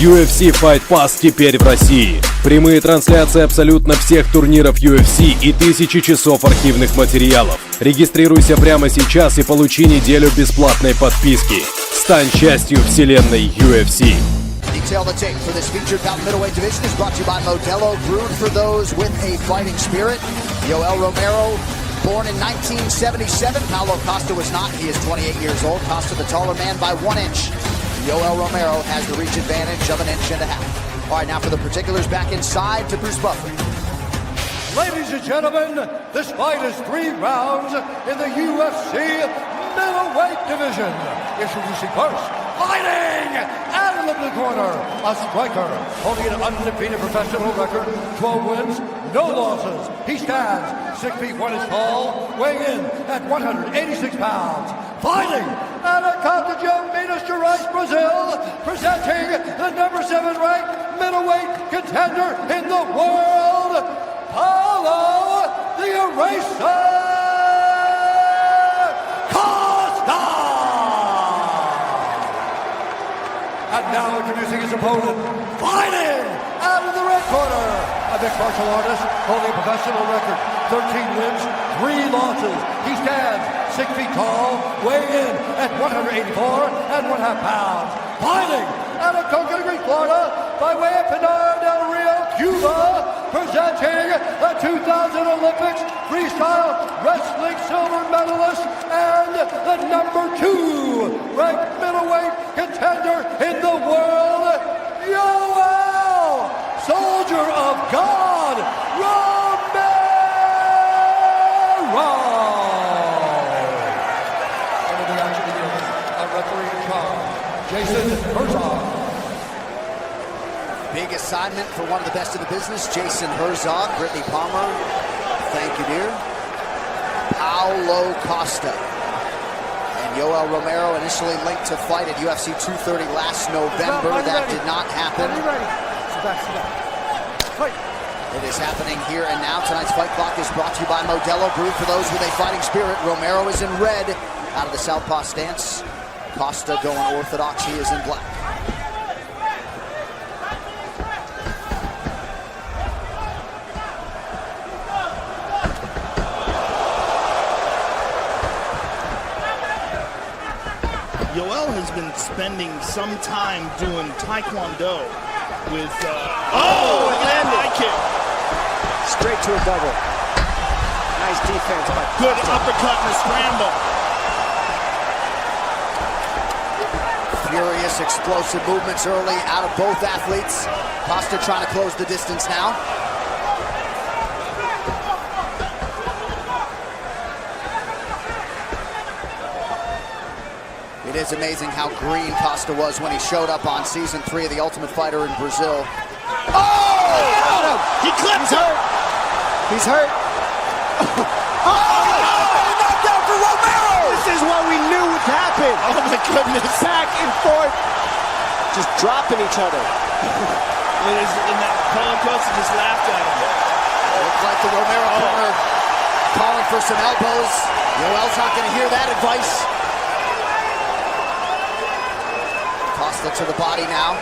UFC Fight Pass теперь в России. Прямые трансляции абсолютно всех турниров UFC и тысячи часов архивных материалов. Регистрируйся прямо сейчас и получи неделю бесплатной подписки. Стань частью вселенной UFC. Detail the tape for this featured bout middleweight division is brought to you by Modelo, brewed for those with a fighting spirit. Yoel Romero, born in 1977. Paulo Costa was not. He is 28 years old. Costa the taller man by 1 inch. Yoel Romero has the reach advantage of 1.5 inches. All right, now for the particulars, back inside to Bruce Buffer. Ladies and gentlemen, this fight is 3 rounds in the UFC middleweight division. Introducing first, fighting out of the blue corner, a striker holding an undefeated professional record, 12 wins, no losses. He stands 6 feet 1 inch tall, weighing in at 186 pounds. Fighting out of Cartagena, Minas Gerais, Brazil, presenting the number 7 ranked middleweight contender in the world, Paulo the Eraser Costa! And now introducing his opponent, fighting out of the red corner, a mixed martial artist holding a professional record, 13 wins, 3 losses. He stands 6 feet tall, weighing in at 184.5 pounds. Fighting out of Coconut Green, Florida, by way of Pinar del Rio, Cuba, presenting the 2000 Olympics freestyle wrestling silver medalist and the number 2 ranked middleweight contender in the world, Yoel, Soldier of God, Romero! Under the action begins, a referee in charge, Jason Herzog. Big assignment for one of the best in the business, Jason Herzog. Brittany Palmer, thank you, dear. Paulo Costa. And Yoel Romero initially linked to fight at UFC 230 last November. That did not happen. It is happening here and now. Tonight's fight clock is brought to you by Modelo, brewed for those with a fighting spirit. Romero is in red out of the southpaw stance. Costa going orthodox, he is in black. Yoel has been spending some time doing taekwondo with high kick. Straight to a double. Nice defense by good uppercut and a scramble. Furious, explosive movements early out of both athletes. Costa trying to close the distance now. It is amazing how green Costa was when he showed up on season 3 of The Ultimate Fighter in Brazil. Oh! He clipped him! He's hurt. Knocked out for Romero! This is what we knew would happen. Oh my goodness. Back and forth. Just dropping each other. And that Paulo Costa just laughed at him. Looks like the Romero corner calling for some elbows. Yoel's not going to hear that advice. Costa to the body now.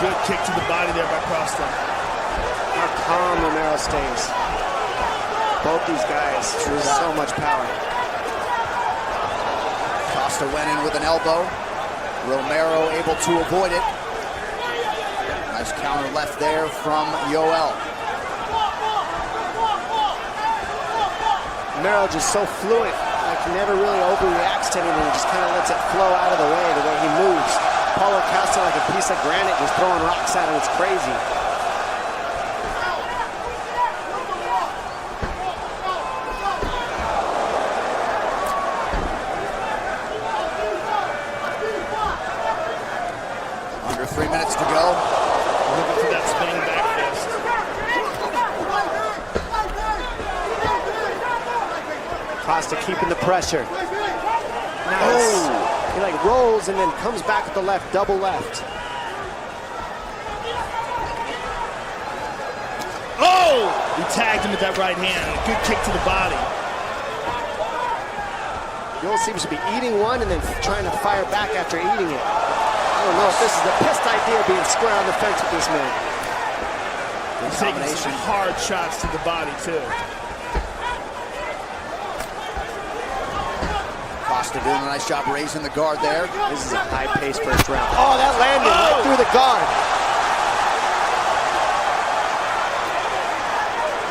Good kick to the body there by Costa. How calm Romero stays. Both these guys, so much power. Costa went in with an elbow. Romero able to avoid it. Nice counter left there from Yoel. Romero just so fluid. Like he never really overreacts to anything. He just kind of lets it flow out of the way he moves. Paulo Costa like a piece of granite, just throwing rocks at him. It's crazy. Under 3 minutes to go. Looking for that spinning back fist. Costa keeping the pressure. Nice. Oh. He like rolls and then comes back with the left, double left. Oh! He tagged him with that right hand. A good kick to the body. Yoel seems to be eating one and then trying to fire back after eating it. I don't know if this is the best idea, being square on the fence with this man. He's taking some hard shots to the body, too. Costa doing a nice job raising the guard there. This is a high-paced first round. Oh, that landed right through the guard.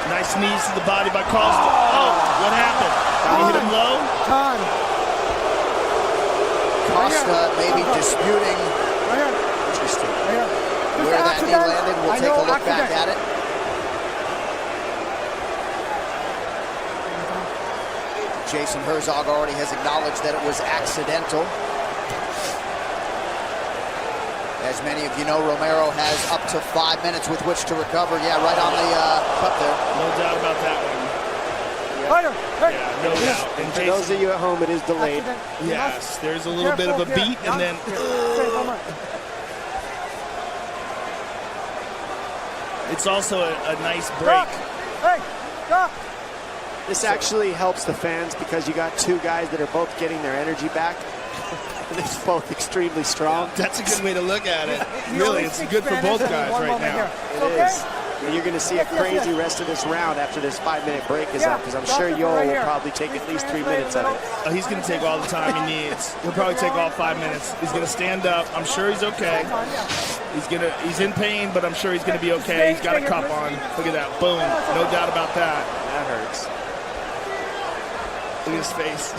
Nice knees to the body by Costa. Oh, what happened? Did he hit him low? Costa maybe disputing where that knee landed. We'll take a look back at it. Jason Herzog already has acknowledged that it was accidental. As many of you know, Romero has up to 5 minutes with which to recover. Yeah, right on the cup there. No doubt about that one. Yeah, no doubt. And For those of you at home, it is delayed. Yes, there's a little bit of a beat, and then... It's also a nice break. This actually helps the fans because you got two guys that are both getting their energy back. They're both extremely strong. That's a good way to look at it. Really, it's good for both guys right now. It is. And you're going to see a crazy rest of this round after this 5-minute break is up, because I'm sure Yoel will probably take at least 3 minutes of it. Oh, he's going to take all the time he needs. He'll probably take all 5 minutes. He's going to stand up. I'm sure he's okay. He's in pain, but I'm sure he's going to be okay. He's got a cup on. Look at that. Boom. No doubt about that. That hurts. Look at his face.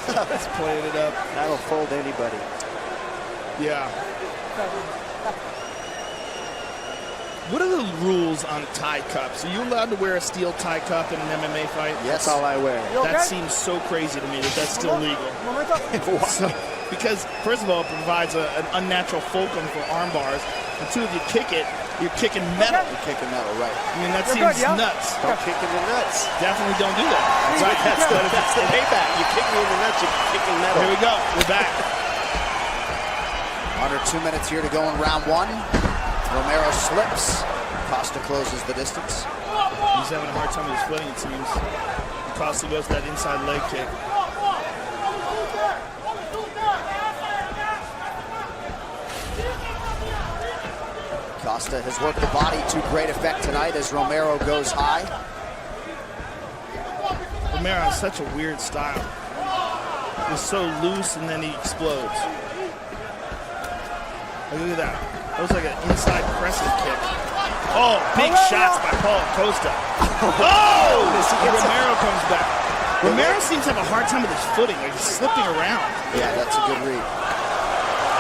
He's playing it up. That'll fold anybody. Yeah. What are the rules on tie cups? Are you allowed to wear a steel tie cup in an MMA fight? Yes, all I wear. That seems so crazy to me that that's still legal. Because, first of all, it provides an unnatural fulcrum for arm bars. And two, if you kick it, you're kicking metal. You're kicking metal, right. I mean, that seems nuts. Don't kick in the nuts. Definitely don't do that. Right, that's the payback. You kick me in the nuts, you're kicking metal. Here we go. We're back. Under 2 minutes here to go in round one. Romero slips. Costa closes the distance. He's having a hard time with his footing, it seems. Costa goes to that inside leg kick. Costa has worked the body to great effect tonight as Romero goes high. Romero has such a weird style. He's so loose and then he explodes. Look at that. That was like an inside crescent kick. Oh, big shots by Paulo Costa. Oh! Romero comes back. Romero seems to have a hard time with his footing. Like he's slipping around. Yeah, that's a good read.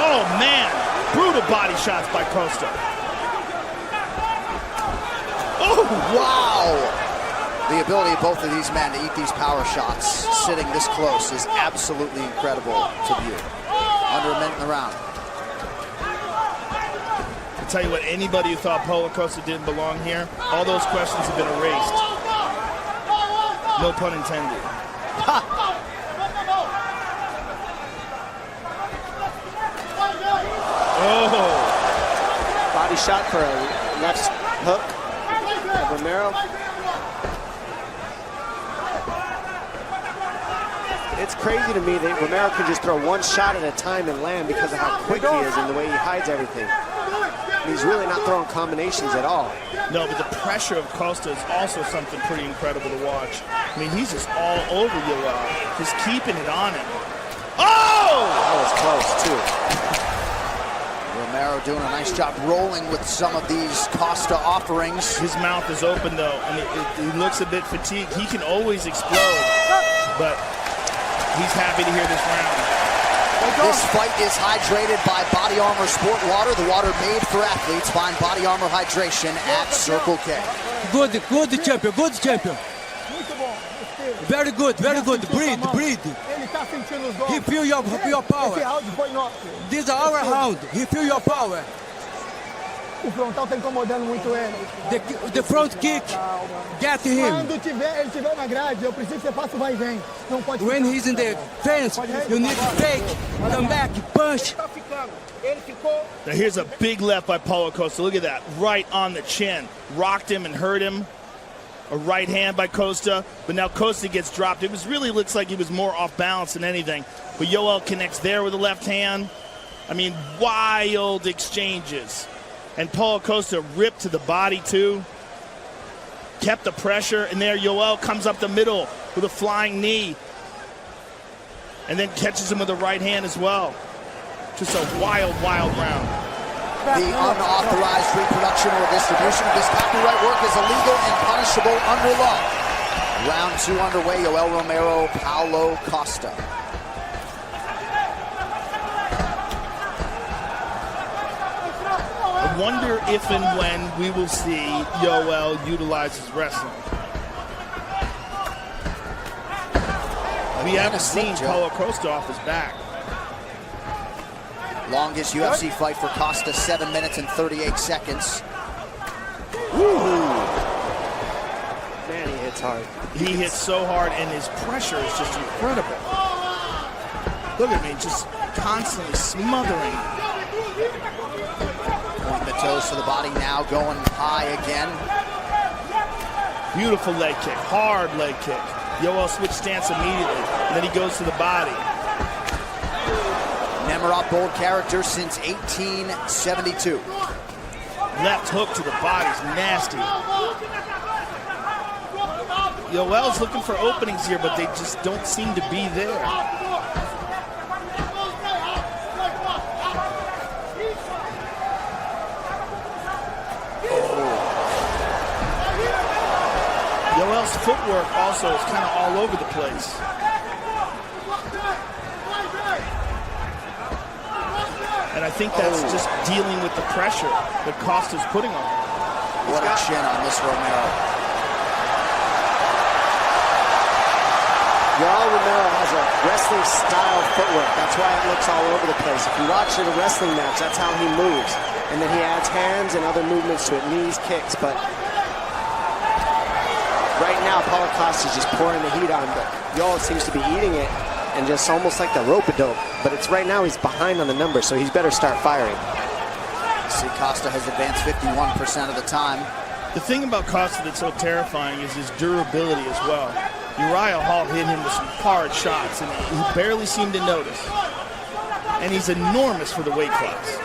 Oh, man. Brutal body shots by Costa. Oh, wow! The ability of both of these men to eat these power shots sitting this close is absolutely incredible to view. Under a minute in the round. I'll tell you what, anybody who thought Paulo Costa didn't belong here, all those questions have been erased. No pun intended. Oh! Body shot for a left hook. Romero. It's crazy to me that Romero can just throw one shot at a time and land because of how quick he is and the way he hides everything. He's really not throwing combinations at all. No, but the pressure of Costa is also something pretty incredible to watch. I mean, he's just all over Yoel, just keeping it on him. Oh! That was close, too. Romero doing a nice job rolling with some of these Costa offerings. His mouth is open, though, and he looks a bit fatigued. He can always explode, but he's happy to hear this round. This fight is hydrated by Body Armor Sport Water, the water made for athletes. Find Body Armor Hydration at Circle K. Good champion, good champion. Very good, breathe. He feel your power. This is our round. He feel your power. O frontal tá incomodando muito ele. The front kick, get him. Quando ele tiver na grade, eu preciso que você faça o vai e vem. Não pode. When he's in the fence, you need to fake, come back, punch. Now here's a big left by Paulo Costa. Look at that, right on the chin. Rocked him and hurt him. A right hand by Costa, but now Costa gets dropped. It really looks like he was more off balance than anything. But Yoel connects there with the left hand. I mean, wild exchanges. And Paulo Costa ripped to the body, too. Kept the pressure, and there Yoel comes up the middle with a flying knee. And then catches him with the right hand as well. Just a wild, wild round. The unauthorized reproduction or distribution of this copyright work is illegal and punishable under law. Round 2 underway, Yoel Romero, Paulo Costa. I wonder if and when we will see Yoel utilize his wrestling. We haven't seen Paulo Costa off his back. Longest UFC fight for Costa, 7 minutes and 38 seconds. Man, he hits hard. He hits so hard, and his pressure is just incredible. Look at me, just constantly smothering. Pointing the toes to the body now, going high again. Beautiful leg kick, hard leg kick. Yoel switch stance immediately, and then he goes to the body. Nemiroff bold character since 1872. Left hook to the body's nasty. Yoel's looking for openings here, but they just don't seem to be there. Yoel's footwork also is kind of all over the place. And I think that's just dealing with the pressure that Costa's putting on him. What a chin on this Romero. Yoel Romero has a wrestling style footwork. That's why it looks all over the place. If you watch a wrestling match, that's how he moves. And then he adds hands and other movements to it, knees, kicks. But right now, Paulo Costa is just pouring the heat on, but Yoel seems to be eating it and just almost like the rope-a-dope. But it's right now he's behind on the numbers, so he's better start firing. See, Costa has advanced 51% of the time. The thing about Costa that's so terrifying is his durability as well. Uriah Hall hit him with some hard shots, and he barely seemed to notice. And he's enormous for the weight class.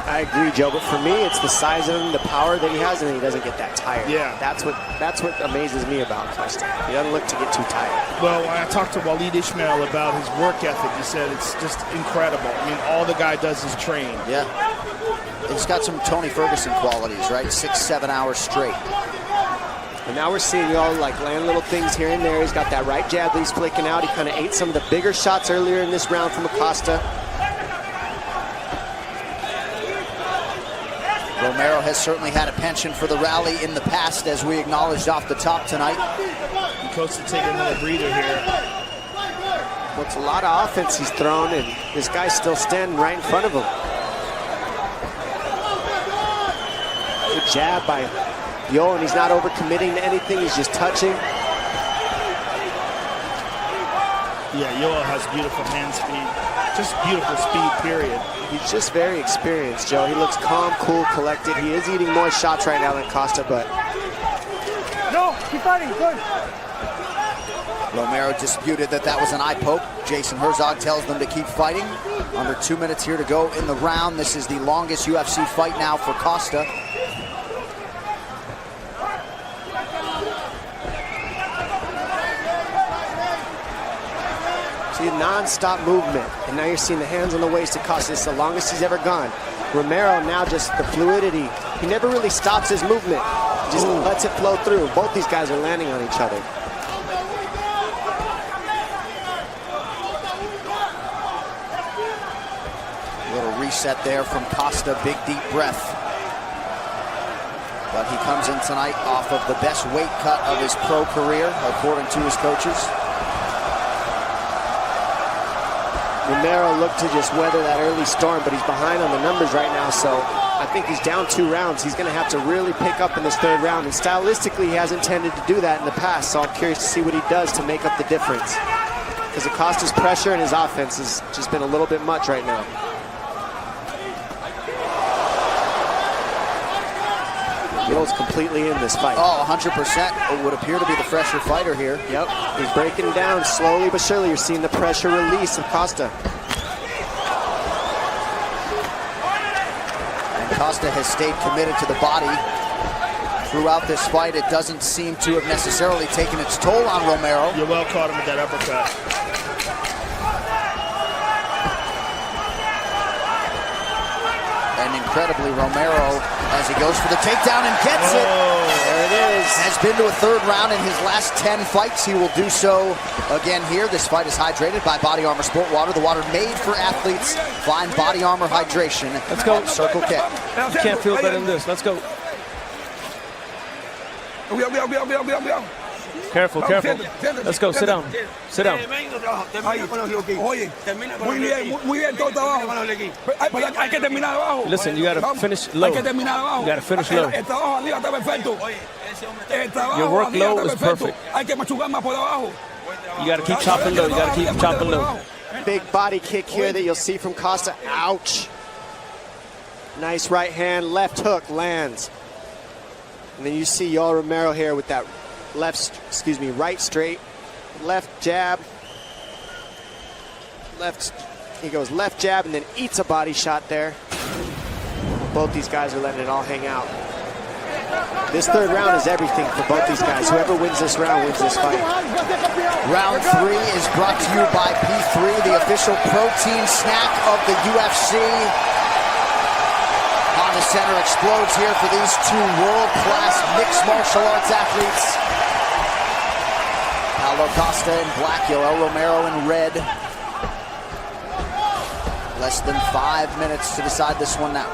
I agree, Joe, but for me, it's the size of him, the power that he has, and he doesn't get that tired. Yeah. That's what amazes me about Costa. He doesn't look to get too tired. Well, when I talked to Waleed Ismail about his work ethic, he said it's just incredible. I mean, all the guy does is train. Yeah. He's got some Tony Ferguson qualities, right? 6-7 hours straight. And now we're seeing Yoel like land little things here and there. He's got that right jab that he's flicking out. He kind of ate some of the bigger shots earlier in this round from Acosta. Romero has certainly had a penchant for the rally in the past, as we acknowledged off the top tonight. Costa taking another breather here. Well, it's a lot of offense he's thrown, and this guy's still standing right in front of him. Good jab by Yoel, and he's not overcommitting to anything. He's just touching. Yeah, Yoel has beautiful hand speed. Just beautiful speed, period. He's just very experienced, Joe. He looks calm, cool, collected. He is eating more shots right now than Costa, but... No, keep fighting, good. Romero disputed that was an eye poke. Jason Herzog tells them to keep fighting. Under 2 minutes here to go in the round. This is the longest UFC fight now for Costa. Non-stop movement, and now you're seeing the hands on the waist of Costa. It's the longest he's ever gone. Romero now just the fluidity. He never really stops his movement. He just lets it flow through. Both these guys are landing on each other. A little reset there from Costa. Big deep breath. But he comes in tonight off of the best weight cut of his pro career, according to his coaches. Romero looked to just weather that early storm, but he's behind on the numbers right now, so I think he's down 2 rounds. He's going to have to really pick up in this 3rd round, and stylistically he hasn't tended to do that in the past, so I'm curious to see what he does to make up the difference. Because Acosta's pressure and his offense has just been a little bit much right now. Yoel's completely in this fight. Oh, 100%. It would appear to be the fresher fighter here. Yep, he's breaking down slowly but surely. You're seeing the pressure release of Costa. Costa has stayed committed to the body throughout this fight. It doesn't seem to have necessarily taken its toll on Romero. Yoel caught him with that uppercut. And incredibly, Romero, as he goes for the takedown and gets it. There it is. Has been to a third round in his last 10 fights. He will do so again here. This fight is hydrated by Body Armor Sport Water, the water made for athletes. Find Body Armor hydration. Let's go. Circle K. You can't feel better than this. Let's go. Careful, careful. Let's go. Sit down. Sit down. Muy bien, todo trabajo. Hay que terminar abajo. Listen, you gotta finish low. Hay que terminar abajo. You gotta finish low. El trabajo arriba está perfecto. Your work low is perfect. Hay que machucar más por abajo. You gotta keep chopping low. You gotta keep chopping low. Big body kick here that you'll see from Costa. Ouch. Nice right hand, left hook lands. And then you see Yoel Romero here with that right straight, left jab, he goes left jab and then eats a body shot there. Both these guys are letting it all hang out. This third round is everything for both these guys. Whoever wins this round wins this fight. Round 3 is brought to you by P3, the official protein snack of the UFC. The center explodes here for these two world-class mixed martial arts athletes. Paulo Costa in black, Yoel Romero in red. Less than 5 minutes to decide this one now.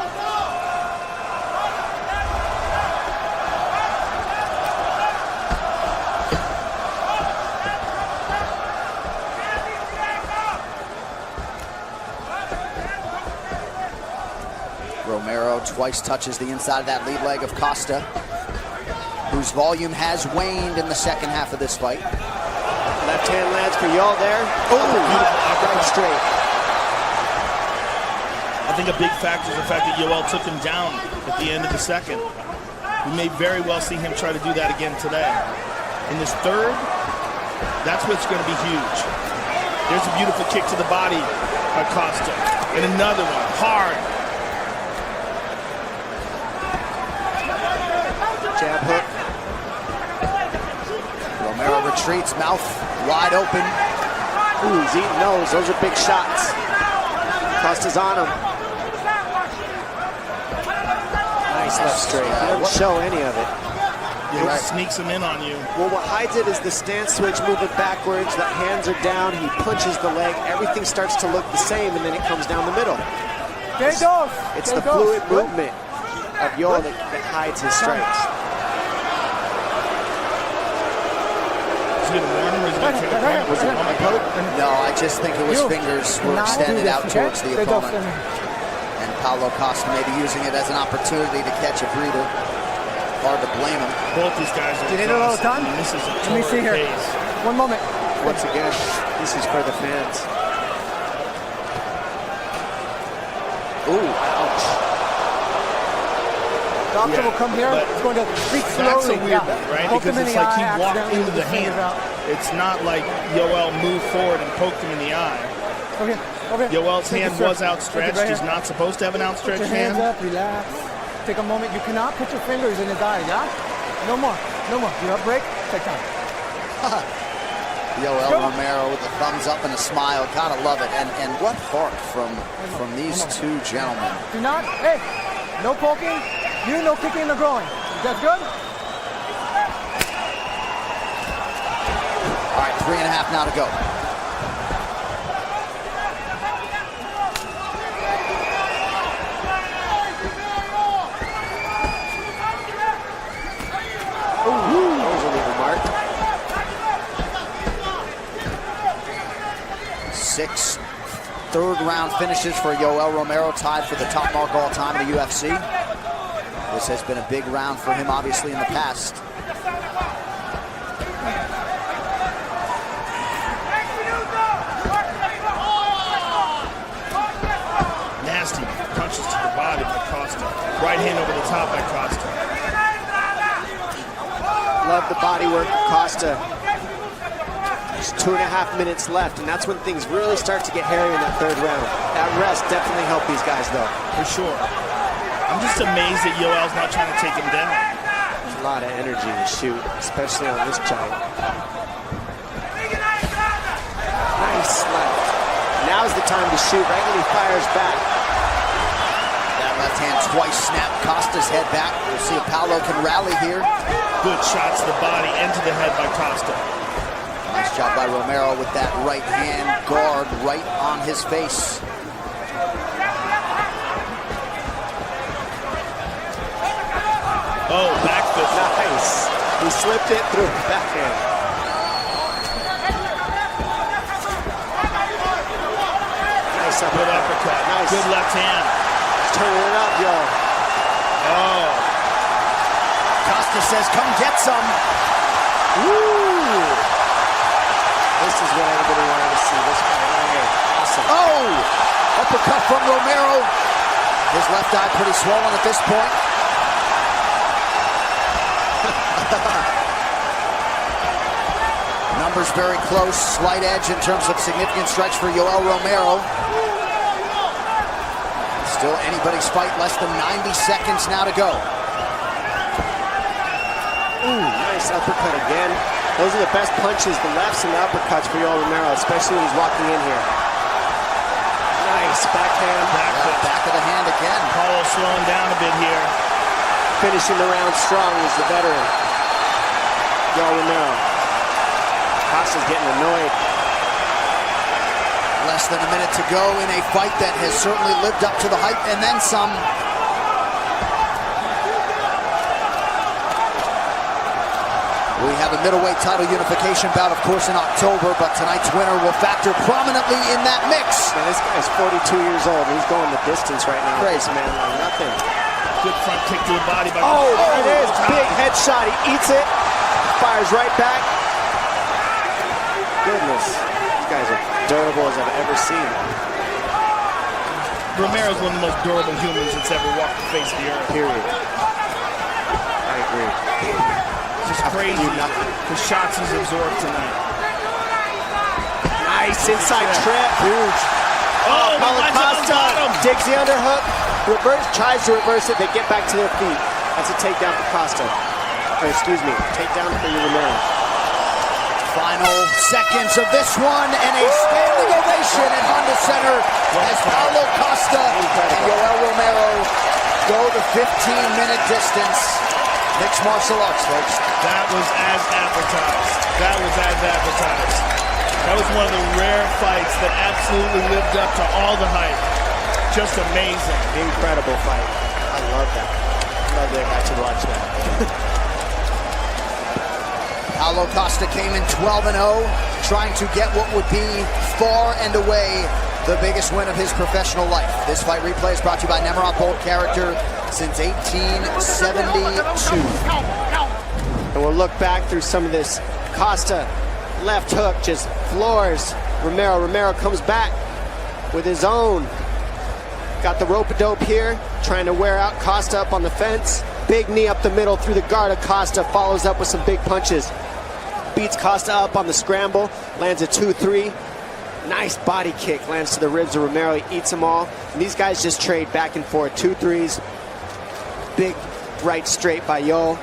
Romero twice touches the inside of that lead leg of Costa, whose volume has waned in the second half of this fight. Left hand lands for Yoel there. Oh, right straight. I think a big factor is the fact that Yoel took him down at the end of the second. We may very well see him try to do that again today. In this third, that's what's going to be huge. There's a beautiful kick to the body by Costa. And another one, hard. Jab hook. Romero retreats, mouth wide open. Ooh, he's eating those. Those are big shots. Costa's on him. Nice left straight. He doesn't show any of it. It sneaks him in on you. Well, what hides it is the stance switch moving backwards. The hands are down. He punches the leg. Everything starts to look the same, and then it comes down the middle. It's the fluid movement of Yoel that hides his strengths. Is he going to warn him or is he going to take a point? Was it on the poke? No, I just think it was fingers were extended out towards the opponent. And Paulo Costa may be using it as an opportunity to catch a breather. Hard to blame him. Both these guys are exhausted. This is a total case. One moment. Once again, this is for the fans. Ooh, ouch. Doctor will come here. He's going to speak That's slowly. a weird one, right? Because it's like he walked into the hand. It's not like Yoel moved forward and poked him in the eye. Okay. Yoel's hand was outstretched. He's not supposed to have an outstretched Put your hands hand. up, relax. Take a moment. You cannot put your fingers in his eye, yeah? No more. You have a break? Take time. Yoel Romero with a thumbs up and a smile. Gotta love it. And what heart from these two gentlemen. Do not, hey, no poking. You no kicking in the groin. Is that good? All right, 3.5 now to go. Those are legal mark. 6 third-round finishes for Yoel Romero, tied for the top mark all time in the UFC. This has been a big round for him, obviously, in the past. Nasty punches to the body by Costa. Right hand over the top by Costa. Love the body work of Costa. Just 2.5 minutes left, and that's when things really start to get hairy in that third round. That rest definitely helped these guys, though. For sure. I'm just amazed that Yoel's not trying to take him down. There's a lot of energy to shoot, especially on this giant. Nice left. Now's the time to shoot, right when he fires back. That left hand twice snapped Costa's head back. We'll see if Paulo can rally here. Good shots to the body and to the head by Costa. Nice job by Romero with that right hand guard right on his face. Oh, back fist. Nice. He slipped it through the backhand. Nice uppercut. Good uppercut. Nice. Good left hand. Turning it up, yo. Oh. Costa says, come get some. Woo! This is what everybody wanted to see. This guy right here. Awesome. Oh! Uppercut from Romero. His left eye pretty swollen at this point. Numbers very close. Slight edge in terms of significant stretch for Yoel Romero. Still anybody's fight. Less than 90 seconds now to go. Ooh, nice uppercut again. Those are the best punches, the lefts and the uppercuts for Yoel Romero, especially when he's walking in here. Nice backhand. Back of the hand again. Paulo slowing down a bit here. Finishing the round strong is the veteran. Yoel Romero. Costa's getting annoyed. Less than a minute to go in a fight that has certainly lived up to the hype and then some. We have a middleweight title unification bout, of course, in October, but tonight's winner will factor prominently in that mix. Man, this guy's 42 years old. He's going the distance right now. Crazy, man. Like nothing. Good front kick to the body by Oh, there it is. Big headshot. He eats it. Fires right back. Goodness. These guys are durable as I've ever seen. Romero's one of the most durable humans that's ever walked the face of the earth. Period. I agree. Just crazy the shots he's absorbed tonight. Nice inside trip. Huge. Oh, Costa digs the underhook. Tries to reverse it. They get back to their feet. That's a takedown for Costa. Or excuse me, takedown for Romero. Final seconds of this one, and a standing ovation at Honda Center as Paulo Costa and Yoel Romero go the 15-minute distance. Mixed martial arts, folks. That was as advertised. That was one of the rare fights that absolutely lived up to all the hype. Just amazing. Incredible fight. I love that. I love that I got to watch that. Paulo Costa came in 12-0, trying to get what would be far and away the biggest win of his professional life. This fight replay is brought to you by Nemerov Bold Character since 1872. And we'll look back through some of this. Costa, left hook, just floors Romero. Romero comes back with his own. Got the rope-a-dope here, trying to wear out Costa up on the fence. Big knee up the middle through the guard of Costa, follows up with some big punches. Beats Costa up on the scramble, lands a 2-3. Nice body kick, lands to the ribs of Romero, he eats them all. And these guys just trade back and forth, 2-3s. Big right straight by Yoel.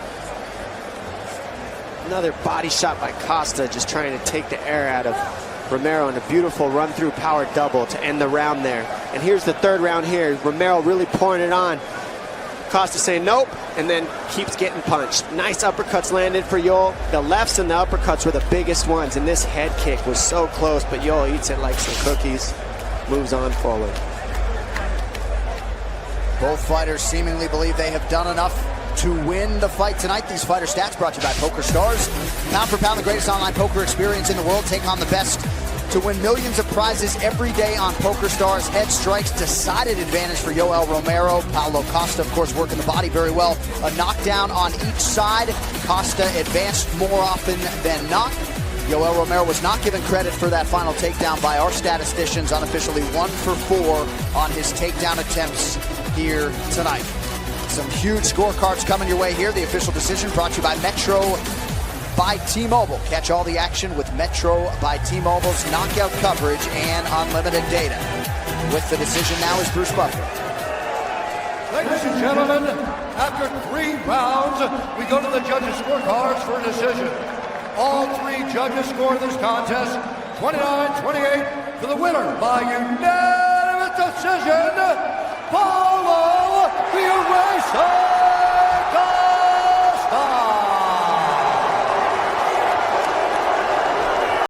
Another body shot by Costa, just trying to take the air out of Romero, and a beautiful run-through power double to end the round there. And here's the third round here. Romero really pouring it on. Costa saying nope, and then keeps getting punched. Nice uppercuts landed for Yoel. The lefts and the uppercuts were the biggest ones, and this head kick was so close, but Yoel eats it like some cookies, moves on forward. Both fighters seemingly believe they have done enough to win the fight tonight. These fighter stats brought to you by Poker Stars. Pound for pound, the greatest online poker experience in the world. Take on the best to win millions of prizes every day on Poker Stars. Head strikes, decided advantage for Yoel Romero. Paulo Costa, of course, working the body very well. A knockdown on each side. Costa advanced more often than not. Yoel Romero was not given credit for that final takedown by our statisticians. Unofficially 1 for 4 on his takedown attempts here tonight. Some huge scorecards coming your way here. The official decision brought to you by Metro by T-Mobile. Catch all the action with Metro by T-Mobile's knockout coverage and unlimited data. With the decision now is Bruce Buffer. Ladies and gentlemen, after 3 rounds, we go to the judges' scorecards for a decision. All 3 judges score this contest 29-28 for the winner by unanimous decision.